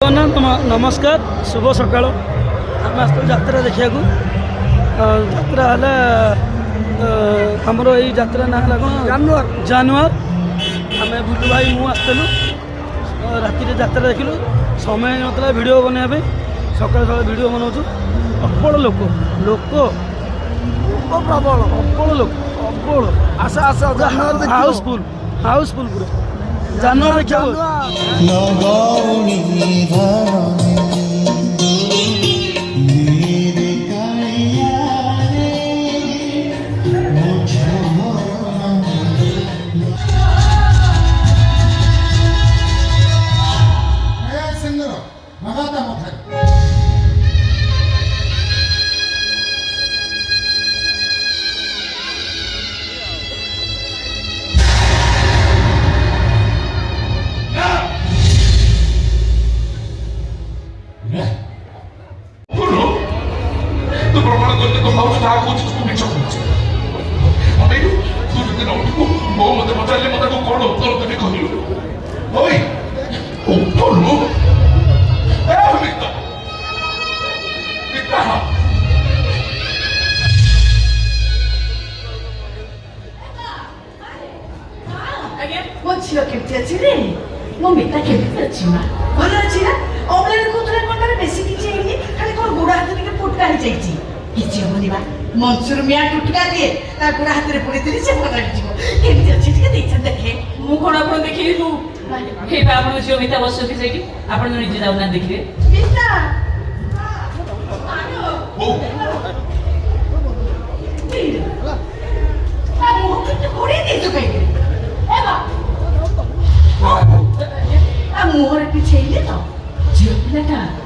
नमस्कार शुभ सका आम आस जात्रा देखा जात्रा आमर यही जात्रा ना कौन जानुआर आम बुलू भाई मुझलु राति जात्रा देखिलु समय नाला भिड बनवाई सकाल सकाल भिड बनाऊँ प्रबल लोक लोक प्रबल प्रबल लोक प्रबल आस आस हाउसफुल हाउसफुल पूरा जानुआर देखा ମୋ ଝିଅ କେମିତି ଅଛି ରେ ମୋ ମିତା କେମିତି ଅଛି ମା ଭଲ ଅଛି ନା ଅମ୍ଳାନ କହୁଥିଲା କଣଟାରେ ବେଶୀ କିଛି ହେଇନି ଖାଲି କଣ ଗୋଡ଼ ହାତ ଟିକେ ଫୁଟକା ହେଇଯାଇଛି କିଛି ହବନି ବା ମନସୁର ମିଆ ଟୁଟକା ଦିଏ ତା ଗୋଡ଼ ହାତରେ ପଡ଼ିଥିଲି ସେ ଭଲ ହେଇଯିବ କେମିତି ଅଛି ଟିକେ ଦେଇଛ ଦେଖେ ମୁଁ କଣ ଆପଣ ଦେଖିଲି ମୁଁ ହେଇ ବା ଆପଣଙ୍କ ଝିଅ ମିତା ବସୁଛନ୍ତି ସେଇଠି ଆପଣ ନିଜେ ଯାଉନାହାନ୍ତି ଦେଖିବେ ମିତା ମୁଁ କିନ୍ତୁ ଘୋଡ଼େଇ ଦେଇଛୁ କାହିଁକି ମୁହଁରେ କିଛି ହେଇନି ତ ଝିଅ ପିଲାଟା